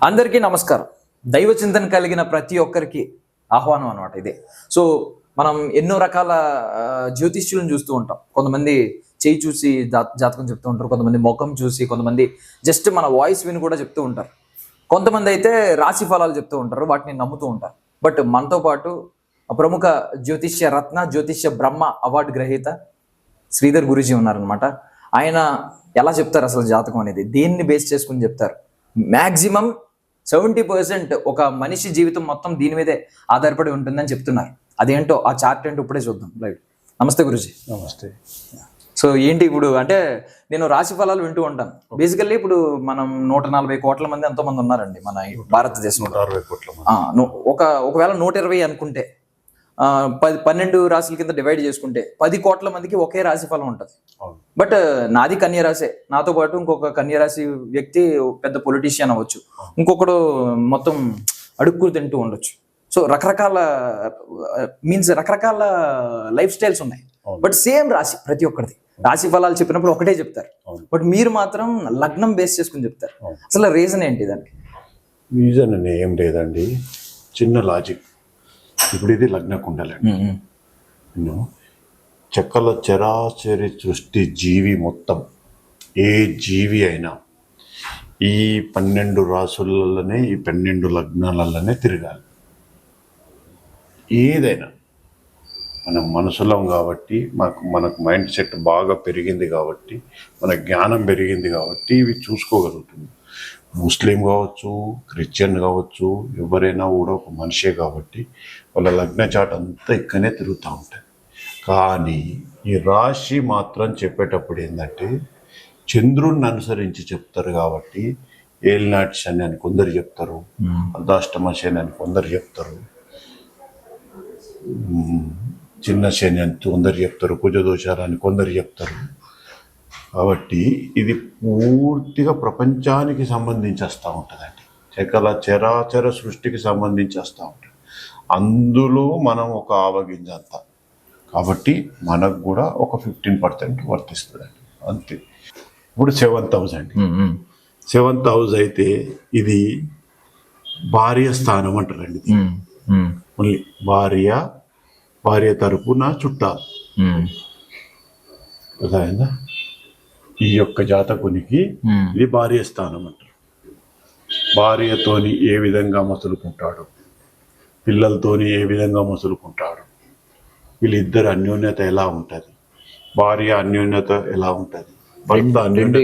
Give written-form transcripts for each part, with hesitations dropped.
అందరికీ నమస్కారం. దైవ చింతన కలిగిన ప్రతి ఒక్కరికి ఆహ్వానం అనమాట ఇదే. సో మనం ఎన్నో రకాల జ్యోతిష్యులను చూస్తూ ఉంటాం. కొంతమంది చేయి చూసి జాతకం చెప్తూ ఉంటారు, కొంతమంది ముఖం చూసి, కొంతమంది జస్ట్ మన వాయిస్ విని కూడా చెప్తూ ఉంటారు, కొంతమంది అయితే రాశి ఫలాలు చెప్తూ ఉంటారు, వాటిని నమ్ముతూ ఉంటారు. బట్ మనతో పాటు ప్రముఖ జ్యోతిష్య రత్న, జ్యోతిష్య బ్రహ్మ అవార్డు గ్రహీత శ్రీధర్ గురూజీ ఉన్నారనమాట. ఆయన ఎలా చెప్తారు అసలు జాతకం అనేది, దేన్ని బేస్ చేసుకుని చెప్తారు? మ్యాక్సిమం 70% ఒక మనిషి జీవితం మొత్తం దీని మీదే ఆధారపడి ఉంటుందని చెప్తున్నారు. అదేంటో ఆ చార్ట్ ఏంటో ఇప్పుడే చూద్దాం లైవ్. నమస్తే గురూజీ. నమస్తే. సో ఏంటి ఇప్పుడు అంటే నేను రాశి ఫలాలు వింటూ ఉంటాను. బేసికల్లీ ఇప్పుడు మనం 140 కోట్ల మంది ఎంతో మంది ఉన్నారండి మన భారతదేశంలో. 160 కోట్ల ఒకవేళ 120 అనుకుంటే 12 రాశుల కింద డివైడ్ చేసుకుంటే 10 కోట్ల మందికి ఒకే రాశి ఫలం ఉంటుంది. బట్ నాది కన్య రాశే, నాతో పాటు ఇంకొక కన్య రాశి వ్యక్తి పెద్ద పొలిటీషియన్ అవ్వచ్చు, ఇంకొకడు మొత్తం అడుక్కులు తింటూ ఉండొచ్చు. సో రకరకాల లైఫ్ స్టైల్స్ ఉన్నాయి. బట్ సేమ్ రాశి ప్రతి ఒక్కరిది. రాశి ఫలాలు చెప్పినప్పుడు ఒకటే చెప్తారు, బట్ మీరు మాత్రం లగ్నం బేస్ చేసుకుని చెప్తారు. అసలు రీజన్ ఏంటి దానికి? రీజన్ అని ఏం లేదండి, చిన్న లాజిక్. ఇప్పుడు ఇది లగ్న కుండలండి. చెక్కల చరాచరి సృష్టి జీవి మొత్తం, ఏ జీవి అయినా ఈ 12 రాసులలోనే, ఈ 12 లగ్నాలలోనే తిరగాలి. ఏదైనా మనం మనసులం కాబట్టి, మనకు మైండ్ సెట్ బాగా పెరిగింది కాబట్టి, మన జ్ఞానం పెరిగింది కాబట్టి ఇవి చూసుకోగలుగుతుంది. ముస్లిం కావచ్చు, క్రిస్టియన్ కావచ్చు, ఎవరైనా కూడా ఒక మనిషే కాబట్టి వాళ్ళ లగ్న చాట్ అంతా ఇక్కడనే తిరుగుతూ ఉంటుంది. కానీ ఈ రాశి మాత్రం చెప్పేటప్పుడు ఏంటంటే చంద్రుణ్ణి అనుసరించి చెప్తారు. కాబట్టి ఏలినాటి శని అని కొందరు చెప్తారు, అర్ధాష్టమ శని అని కొందరు చెప్తారు, చిన్న శని అని కొందరు చెప్తారు, కుజదోషాలని కొందరు చెప్తారు. కాబట్టి ఇది పూర్తిగా ప్రపంచానికి సంబంధించి వస్తూ ఉంటుందండి. చరాచర సృష్టికి సంబంధించి వస్తూ ఉంటుంది. అందులో మనం ఒక ఆవగింజంత కాబట్టి మనకు కూడా ఒక 15% వర్తిస్తుందండి, అంతే. ఇప్పుడు 7th హౌస్ అండి. 7th హౌస్ అయితే ఇది భార్య స్థానం అంటారండి. ఓన్లీ భార్య తరపున చుట్టాలు. అర్థమైందా? ఈ యొక్క జాతకునికి ఇది భార్య స్థానం అంటారు. భార్యతోని ఏ విధంగా మసులుకుంటాడు, పిల్లలతోని ఏ విధంగా మసులుకుంటాడు, వీళ్ళిద్దరు అన్యోన్యత ఎలా ఉంటుంది, భార్య అన్యోన్యత ఎలా ఉంటుంది, భర్త అన్యోన్యత.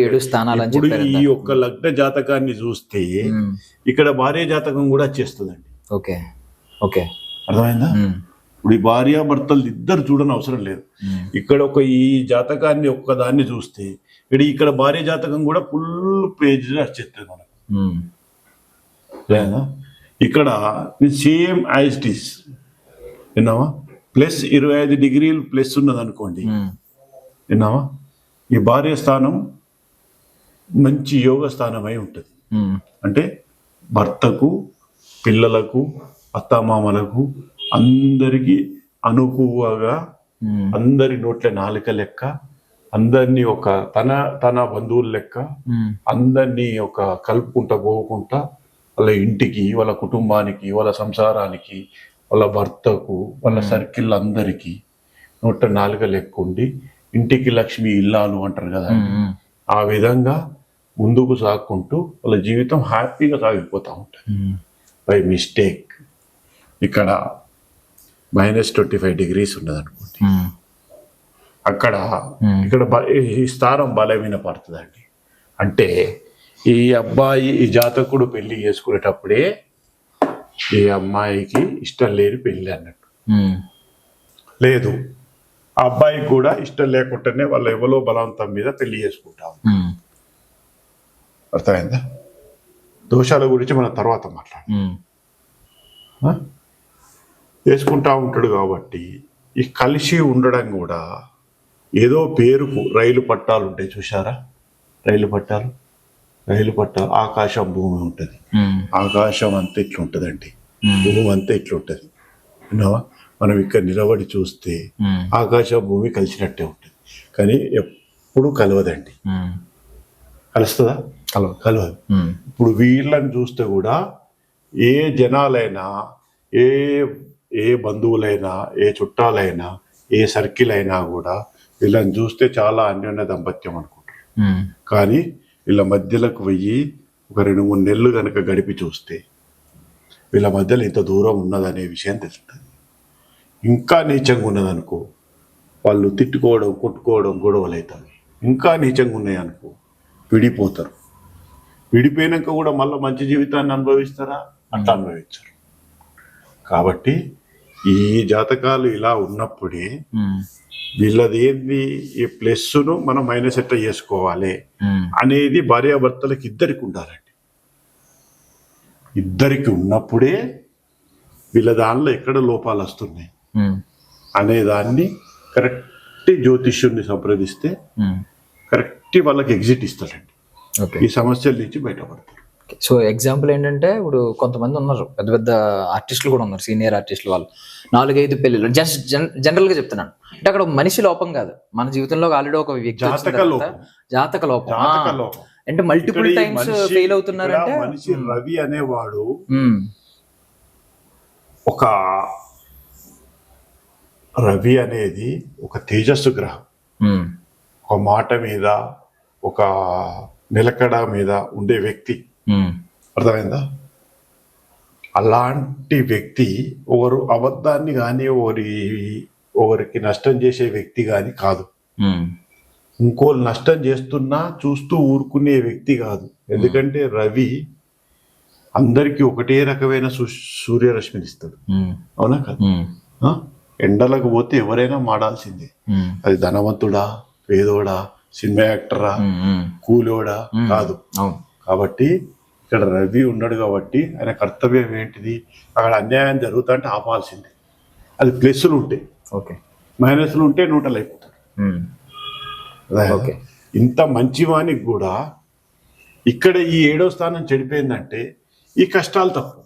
ఇప్పుడు ఈ యొక్క లగ్న జాతకాన్ని చూస్తే ఇక్కడ భార్య జాతకం కూడా వచ్చేస్తుందండి. ఓకే ఓకే, అర్థమైందా? ఇప్పుడు ఈ భార్య భర్తలు ఇద్దరు చూడని అవసరం లేదు. ఇక్కడ ఈ జాతకాన్ని ఒక్కదాన్ని చూస్తే ఇక్కడ భార్య జాతకం కూడా ఫుల్ పేజ్ వచ్చేస్తుంది మనకు. ఇక్కడ సేమ్ యాజ్ ఇట్ ఈస్ విన్నావా, ప్లస్ 25 డిగ్రీలు ప్లస్ ఉన్నది అనుకోండి, విన్నావా, ఈ భార్య స్థానం మంచి యోగ స్థానం అయి ఉంటుంది. అంటే భర్తకు, పిల్లలకు, అత్తామామలకు అందరికీ అనుకువగా, అందరి నోట్ల నాలుక లెక్క, అందరినీ ఒక తన బంధువుల లెక్క, అందరినీ ఒక కలుపుకుంటా పోకుంటా వాళ్ళ ఇంటికి, వాళ్ళ కుటుంబానికి, వాళ్ళ సంసారానికి, వాళ్ళ భర్తకు, వాళ్ళ సర్కిల్ అందరికీ నోట్ల నాలుక లెక్క ఉండి ఇంటికి లక్ష్మి ఇల్లాలు అంటారు కదా, ఆ విధంగా ముందుకు సాగుకుంటూ వాళ్ళ జీవితం హ్యాపీగా సాగిపోతూ ఉంటుంది. బై మిస్టేక్ ఇక్కడ -25 degrees ఉన్నది అనుకోండి, ఇక్కడ ఈ స్థానం బలమైన పడుతుందండి. అంటే ఈ అబ్బాయి, ఈ జాతకుడు పెళ్లి చేసుకునేటప్పుడే ఈ అమ్మాయికి ఇష్టం లేని పెళ్లి అన్నట్టు. లేదు, ఆ అబ్బాయికి కూడా ఇష్టం లేకుండానే వాళ్ళ ఎవరో బలవంతం మీద పెళ్లి చేసుకుంటాం. అర్థమైందా? దోషాల గురించి మనం తర్వాత మాట్లాడదాం. చేసుకుంటా ఉంటాడు కాబట్టి ఈ కలిసి ఉండడం కూడా ఏదో పేరుకు. రైలు పట్టాలు ఉంటాయి చూసారా, రైలు పట్టాలు ఆకాశం భూమి ఉంటుంది. ఆకాశం అంతా ఇట్లుంటదండి, భూమి అంతా ఇట్లుంటది. విన్నావా? మనం ఇక్కడ నిలబడి చూస్తే ఆకాశం భూమి కలిసినట్టే ఉంటుంది, కానీ ఎప్పుడు కలవదండి. కలుస్తుందా? హలో. కలవదు. ఇప్పుడు వీళ్ళని చూస్తే కూడా ఏ జనాలైనా, ఏ ఏ బంధువులైనా, ఏ చుట్టాలైనా, ఏ సర్కిల్ అయినా కూడా వీళ్ళని చూస్తే చాలా అన్యోన్య దంపత్యం అనుకుంటారు. కానీ వీళ్ళ మధ్యలోకి పోయి ఒక 2-3 నెలలు కనుక గడిపి చూస్తే వీళ్ళ మధ్యలో ఇంత దూరం ఉన్నదనే విషయం తెలుస్తుంది. ఇంకా నీచంగా ఉన్నదనుకో, వాళ్ళు తిట్టుకోవడం, కొట్టుకోవడం, గొడవలు అవుతాయి. ఇంకా నీచంగా ఉన్నాయి అనుకో, విడిపోతారు. విడిపోయినాక కూడా మళ్ళీ మంచి జీవితాన్ని అనుభవిస్తారా? అట్లా అనుభవించరు. కాబట్టి ఈ జాతకాలు ఇలా ఉన్నప్పుడే వీళ్ళది ఏంది, ఈ ప్లస్ను మనం మైనస్ ఎట్లా చేసుకోవాలి అనేది భార్యాభర్తలకు ఇద్దరికి ఉండాలండి. ఇద్దరికి ఉన్నప్పుడే వీళ్ళ దానిలో ఎక్కడ లోపాలు వస్తున్నాయి అనే దాన్ని కరెక్ట్ జ్యోతిష్యుడిని సంప్రదిస్తే కరెక్ట్ వాళ్ళకి ఎగ్జిట్ ఇస్తారండి. ఈ సమస్యల నుంచి బయటపడతారు. సో ఎగ్జాంపుల్ ఏంటంటే, ఇప్పుడు కొంతమంది ఉన్నారు, పెద్ద పెద్ద ఆర్టిస్టులు కూడా ఉన్నారు, సీనియర్ ఆర్టిస్టులు, వాళ్ళు 4-5 పెళ్ళిళ్ళు. జస్ట్ జనరల్ గా చెప్తున్నాను అంటే అక్కడ మనిషి లోపం కాదు, మన జీవితంలో ఆల్రెడీ ఒక వ్యక్తి జాతక లోపం అంటే మల్టిపుల్ టైమ్స్ ఫెయిల్ అవుతున్నారంటే. మనిషి రవి అనేవాడు ఒక రవి అనేది ఒక తేజస్సు గ్రహం. ఒక మాట మీద, ఒక నిలకడ మీద ఉండే వ్యక్తి. అర్థమైందా? అలాంటి వ్యక్తి ఒకరు అబద్ధాన్ని కానీ ఒకరికి నష్టం చేసే వ్యక్తి కానీ కాదు. ఇంకోళ్ళు నష్టం చేస్తున్నా చూస్తూ ఊరుకునే వ్యక్తి కాదు. ఎందుకంటే రవి అందరికీ ఒకటే రకమైన సూర్యరశ్మిని ఇస్తాడు. అవునా కాదు? ఎండలకు పోతే ఎవరైనా మాడాల్సిందే. అది ధనవంతుడా, పేదోడా, సినిమా యాక్టరా, కూలోడా కాదు. కాబట్టి ఇక్కడ రవి ఉన్నాడు కాబట్టి ఆయన కర్తవ్యం ఏంటిది, అక్కడ అన్యాయం జరుగుతుంటే ఆపాల్సిందే. అది ప్లస్లు ఉంటాయి, మైనస్లు ఉంటే న్యూట్రల్ అయిపోతాడు. ఇంత మంచివానికి కూడా ఇక్కడ ఈ 7వ స్థానం చెడిపోయిందంటే ఈ కష్టాలు తప్పు.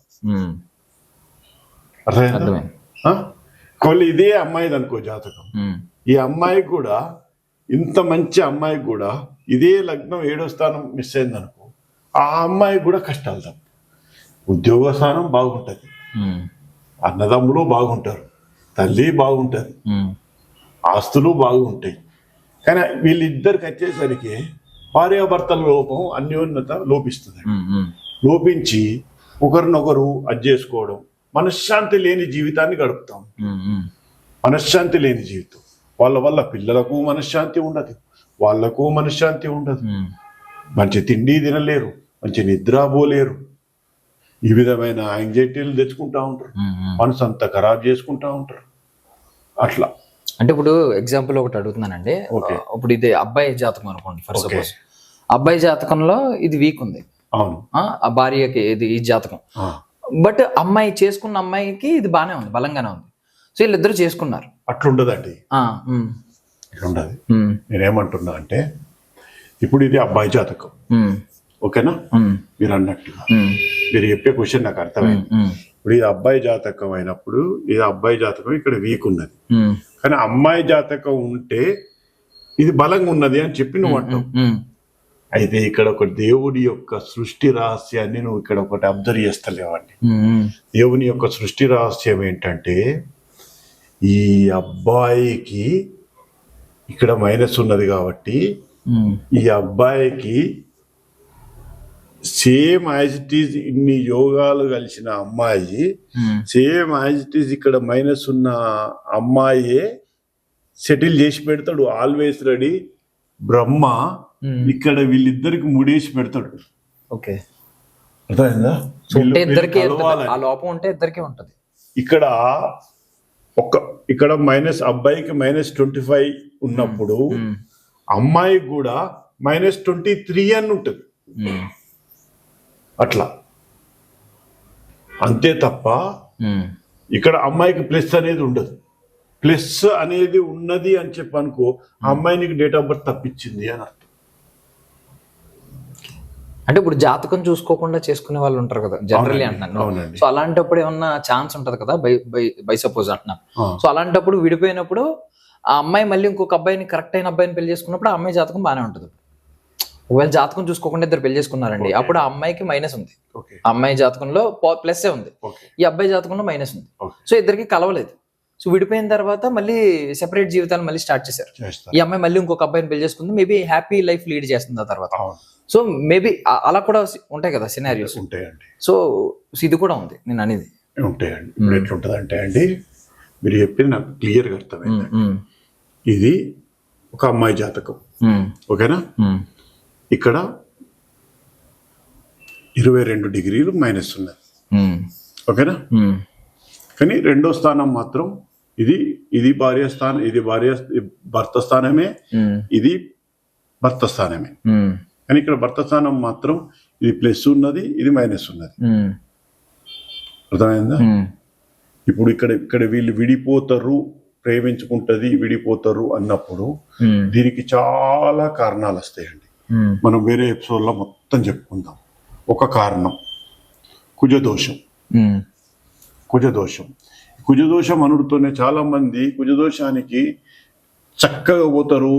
అర్థమైందా? కొలు ఇదే అమ్మాయిది అనుకో జాతకం, ఈ అమ్మాయికి కూడా, ఇంత మంచి అమ్మాయికి కూడా ఇదే లగ్నం 7వ స్థానం మిస్ అయింది అనుకో, ఆ అమ్మాయికి కూడా కష్టాలు తప్పు. ఉద్యోగ స్థానం బాగుంటుంది, అన్నదమ్ములు బాగుంటారు, తల్లి బాగుంటుంది, ఆస్తులు బాగుంటాయి. కానీ వీళ్ళిద్దరికి వచ్చేసరికి భార్యాభర్తల లోపం, అన్యోన్యత లోపిస్తుంది. లోపించి ఒకరినొకరు చేసుకోవడం, మనశ్శాంతి లేని జీవితాన్ని గడుపుతాం. మనశ్శాంతి లేని జీవితం వాళ్ళ వల్ల పిల్లలకు మనశ్శాంతి ఉండదు, వాళ్లకు మనశ్శాంతి ఉండదు. మంచి తిండి తినలేరు, మంచి నిద్ర పోలేరు, ఈ విధమైన యాంగ్జైటీలు తెచ్చుకుంటా ఉంటారు, మనసు అంతా ఖరాబ్ చేసుకుంటా ఉంటారు. అట్లా అంటే ఇప్పుడు ఎగ్జాంపుల్ ఒకటి అడుగుతున్నానండి. ఇప్పుడు ఇది అబ్బాయి జాతకం అనుకోండి, ఫర్ సపోజ్ అబ్బాయి జాతకంలో ఇది వీక్ ఉంది, అవును, ఆ భార్యకి ఇది ఈ జాతకం. బట్ అమ్మాయి చేసుకున్న అమ్మాయికి ఇది బాగానే ఉంది, బలంగానే ఉంది. సో వీళ్ళిద్దరు చేసుకున్నారు. అట్లుండదండి, ఇట్లుండదు. నేనేమంటున్నా అంటే, ఇప్పుడు ఇది అబ్బాయి జాతకం, ఓకేనా? మీరు అన్నట్టు మీరు చెప్పే క్వశ్చన్ నాకు అర్థమైంది. ఇప్పుడు ఇది అబ్బాయి జాతకం అయినప్పుడు, ఇది అబ్బాయి జాతకం ఇక్కడ వీక్ ఉన్నది, కానీ అమ్మాయి జాతకం ఉంటే ఇది బలంగా ఉన్నది అని చెప్పి నువ్వు అంటావు. అయితే ఇక్కడ ఒక దేవుడి యొక్క సృష్టి రహస్యాన్ని నువ్వు ఇక్కడ ఒకటి అబ్జర్వ్ చేస్తలేవండి. దేవుని యొక్క సృష్టి రహస్యం ఏంటంటే, ఈ అబ్బాయికి ఇక్కడ మైనస్ ఉన్నది కాబట్టి ఈ అబ్బాయికి సేమ్ యాజ్ ఇట్ ఈజ్ ఇన్ని యోగాలు కలిసిన అమ్మాయి, సేమ్ యాజ్ ఇట్ ఈజ్ ఇక్కడ మైనస్ ఉన్న అమ్మాయే సెటిల్ చేసి పెడతాడు. ఆల్వేస్ రెడీ బ్రహ్మ ఇక్కడ వీళ్ళిద్దరికి ముడేసి పెడతాడు. ఓకే, అర్థమైందా? ఆ లోపం ఉంటే ఇద్దరికి ఉంటది. ఇక్కడ మైనస్, అబ్బాయికి -25 ఉన్నప్పుడు అమ్మాయికి కూడా -23 అని ఉంటుంది. అట్లా అంతే తప్ప ఇక్కడ అమ్మాయికి ప్లస్ అనేది ఉండదు. ప్లస్ అనేది ఉన్నది అని చెప్పి అనుకో, ఆ అమ్మాయి నీకు డేట్ ఆఫ్ బర్త్ తప్పించింది అని అర్థం. అంటే ఇప్పుడు జాతకం చూసుకోకుండా చేసుకునే వాళ్ళు ఉంటారు కదా, జనరల్లీ అంటున్నాను. సో అలాంటప్పుడు ఏమన్నా ఛాన్స్ ఉంటది కదా, బై సపోజ్ అంటున్నాను. సో అలాంటప్పుడు విడిపోయినప్పుడు ఆ అమ్మాయి మళ్ళీ ఇంకొక అబ్బాయిని, కరెక్ట్ అయిన అబ్బాయిని పెళ్లి చేసుకున్నప్పుడు ఆ అమ్మాయి జాతకం బాగానే ఉంటుంది. ఒకవేళ జాతకం చూసుకోకుండా ఇద్దరు పెళ్లి చేసుకున్నారండి, అప్పుడు ఆ అమ్మాయికి మైనస్ ఉంది, ఓకే ఆ అమ్మాయి జాతకంలో ప్లస్ ఉంది, ఓకే ఈ అబ్బాయి జాతకంలో మైనస్ ఉంది. ఓకే సో ఇద్దరికి కలవలేదు. సో విడిపోయిన తర్వాత మళ్ళీ సెపరేట్ జీవితాలు మళ్ళీ స్టార్ట్ చేశారు. చేస్తారు. ఈ అమ్మాయి మళ్ళీ ఇంకొక అబ్బాయిని పెళ్లి చేసుకుంది, మేబీ హ్యాపీ లైఫ్ లీడ్ చేస్తుంది ఆ తర్వాత. అవును, సో మేబీ అలా కూడా ఉంటాయి కదా సినారియోస్. ఉంటాయండి, సో ఇది కూడా ఉంది నేను అనేది. ఉంటాయండి. ఇప్పుడు ఎట్లుంటుంది అంటే అండి, మీరు చెప్పింది నాకు క్లియర్గా అర్థమైంది. ఇది ఒక అమ్మాయి జాతకం, ఓకేనా? ఇక్కడ 22 డిగ్రీలు మైనస్ ఉన్నది, ఓకేనా? కానీ రెండో స్థానం మాత్రం ఇది భార్య స్థానం, ఇది భర్త స్థానమే, ఇది భర్త స్థానమే. కానీ ఇక్కడ భర్త స్థానం మాత్రం ఇది ప్లస్ ఉన్నది, ఇది మైనస్ ఉన్నది. అర్థమైందా? ఇప్పుడు ఇక్కడ వీళ్ళు విడిపోతారు, ప్రేమించుకుంటది, విడిపోతారు అన్నప్పుడు దీనికి చాలా కారణాలు వస్తాయండి. మనం వేరే ఎపిసోడ్లో మొత్తం చెప్పుకుందాం. ఒక కారణం కుజదోషం. కుజదోషం అనుడితోనే చాలా మంది కుజదోషానికి చక్కగా పోతారు.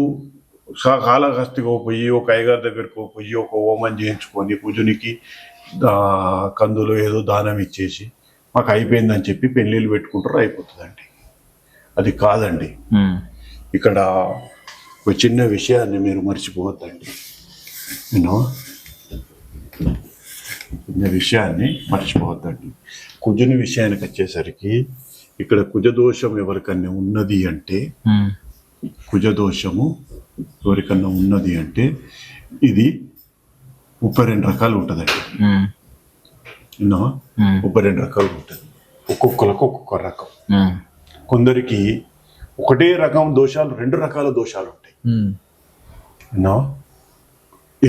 కాళహస్తికి పోయి ఒక అయ్యగారి దగ్గరికి పోయి ఒక హోమం చేయించుకొని కుజునికి కందులు ఏదో దానం ఇచ్చేసి మాకు అయిపోయిందని చెప్పి పెళ్ళిళ్ళు పెట్టుకుంటారు, అయిపోతుందండి. అది కాదండి. ఇక్కడ ఒక చిన్న విషయాన్ని మీరు మర్చిపోవద్దండి. కుజుని విషయానికి వచ్చేసరికి ఇక్కడ కుజదోషం ఎవరికన్నా ఉన్నది అంటే, ఇది 32 రకాలు ఉంటుందండి. 32 రకాలు ఉంటుంది. ఒక్కొక్కరికి ఒక్కొక్క రకం. కొందరికి ఒకటే రకం దోషాలు 2 రకాల దోషాలు ఉంటాయి.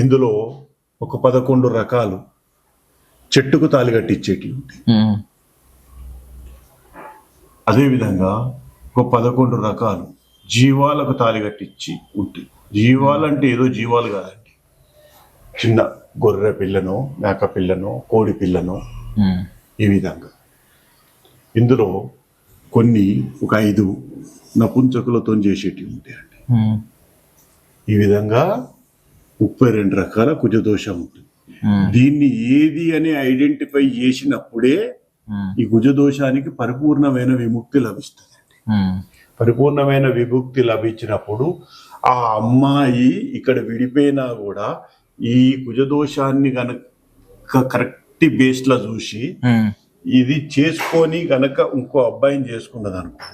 ఇందులో ఒక 11 రకాలు చెట్టుకు తాలి కట్టించేటివి ఉంటాయి. అదేవిధంగా ఒక 11 రకాలు జీవాలకు తాలి కట్టించి ఉంటాయి. జీవాలంటే ఏదో జీవాలు కాదండి, చిన్న గొర్రె పిల్లనో, మేక పిల్లనో, కోడి పిల్లనో, ఈ విధంగా. ఇందులో కొన్ని ఒక 5 నపుంసకులతో చేసేటివి ఉంటాయండి. ఈ విధంగా 32 రకాల కుజదోషం ఉంటుంది. దీన్ని ఏది అని ఐడెంటిఫై చేసినప్పుడే ఈ కుజదోషానికి పరిపూర్ణమైన విముక్తి లభిస్తుందండి. పరిపూర్ణమైన విముక్తి లభించినప్పుడు ఆ అమ్మాయి ఇక్కడ విడిపోయినా కూడా ఈ కుజదోషాన్ని గనక కరెక్ట్ బేస్ లో చూసి ఇది చేసుకొని గనక ఇంకో అబ్బాయిని చేసుకున్నది అనుకో,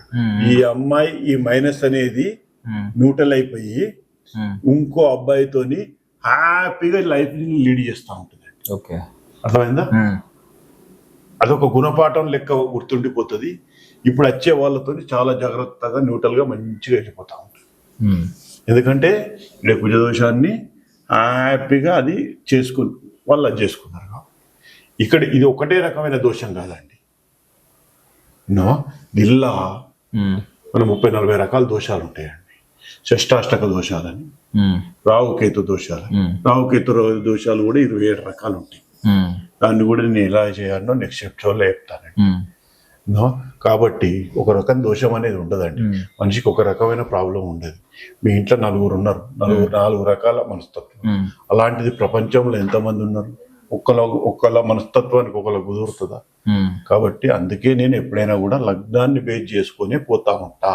ఈ అమ్మాయి ఈ మైనస్ అనేది న్యూట్రల్ అయిపోయి ఇంకో అబ్బాయితోని హ్యాపీగా లైఫ్ లీడ్ చేస్తూ ఉంటుందండి. అర్థమైందా? అదొక గుణపాఠం లెక్క గుర్తుండిపోతుంది. ఇప్పుడు వచ్చే వాళ్ళతో చాలా జాగ్రత్తగా న్యూట్రల్ గా మంచిగా వెళ్ళిపోతా ఉంటుంది. ఎందుకంటే ఇక్కడ కుజదోషాన్ని హ్యాపీగా అది వాళ్ళు అది చేసుకున్నారు. ఇక్కడ ఇది ఒకటే రకమైన దోషం కాదండి. దిల్లా మన 30-40 రకాల దోషాలు ఉంటాయండి. షష్టాష్టక దోషాలని, రాహుకేతు దోషాలు కూడా 27 రకాలు ఉంటాయి. దాన్ని కూడా నేను ఎలా చేయాలో నెక్స్ట్ ఎపిసోడ్లో చెప్తానండి. కాబట్టి ఒక రకం దోషం అనేది ఉండదండి. మనిషికి ఒక రకమైన ప్రాబ్లం ఉండదు. మీ ఇంట్లో 4 ఉన్నారు, 4 రకాల మనస్తత్వం. అలాంటిది ప్రపంచంలో ఎంతమంది ఉన్నారు? ఒక్కల మనస్తత్వానికి ఒకళ్ళ కుదురుతుందా? కాబట్టి అందుకే నేను ఎప్పుడైనా కూడా లగ్నాన్ని బేస్ చేసుకుని పోతా ఉంటా.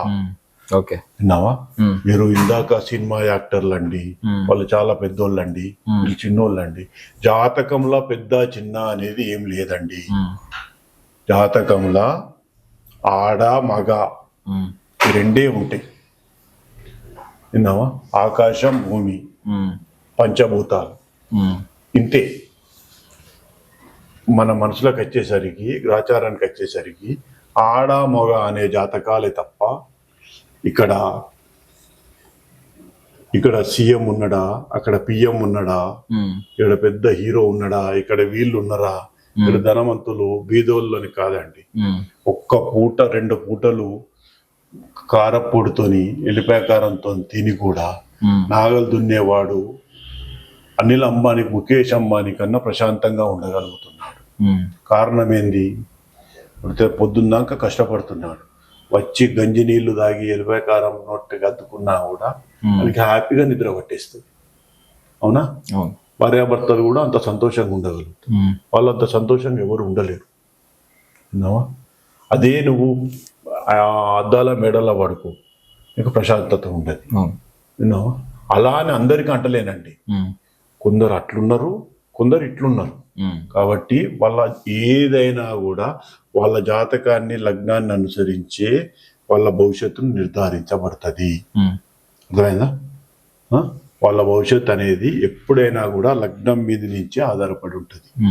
విన్నావా? మీరు ఇందాక సినిమా యాక్టర్లండి, వాళ్ళు చాలా పెద్దోళ్ళండి, వీళ్ళు చిన్నోళ్ళండి. జాతకంలో పెద్ద చిన్న అనేది ఏం లేదండి. జాతకంలో ఆడ మగ ఈ 2 ఉంటాయి. విన్నావా? ఆకాశం, భూమి, పంచభూతాలు, ఇంతే. మన మనసులోకి వచ్చేసరికి, గ్రాచారానికి వచ్చేసరికి ఆడ మగ అనే జాతకాలే తప్ప ఇక్కడ సీఎం ఉన్నాడా, అక్కడ పిఎం ఉన్నాడా, ఇక్కడ పెద్ద హీరో ఉన్నాడా, ఇక్కడ వీళ్ళు ఉన్నారా, ఇక్కడ ధనవంతులు బీదోళ్ళు అని కాదండి. ఒక్క పూట 2 పూటలు కారప్పొడితోని ఎల్లిపాయకారంతో తిని కూడా నాగలు దున్నేవాడు అనిల్ అంబానీ, ముఖేష్ అంబానీ కన్నా ప్రశాంతంగా ఉండగలుగుతున్నాడు. కారణం ఏంది? పొద్దున్నాక కష్టపడుతున్నాడు, వచ్చి గంజి నీళ్లు తాగి ఎల్లిపాయకారం నోటి గద్దుకున్నా కూడా మనకి హ్యాపీగా నిద్ర పట్టేస్తుంది. అవునా? అవును. భార్యాభర్తలు కూడా అంత సంతోషంగా ఉండగలుగుతారు. వాళ్ళు అంత సంతోషంగా ఎవరు ఉండలేరు. విన్నావా? అదే నువ్వు ఆ అద్దాల మేడల పడుకో, నీకు ప్రశాంతత ఉండదు. అవును. విన్నావా? అలా అని అందరికీ అంటలేనండి. కొందరు అట్లున్నారు, కొందరు ఇట్లున్నారు. కాబట్టి వాళ్ళ ఏదైనా కూడా వాళ్ళ జాతకాన్ని, లగ్నాన్ని అనుసరించే వాళ్ళ భవిష్యత్తును నిర్ధారించబడుతుంది. అర్థమైందా? వాళ్ళ భవిష్యత్తు అనేది ఎప్పుడైనా కూడా లగ్నం మీద నుంచే ఆధారపడి ఉంటుంది.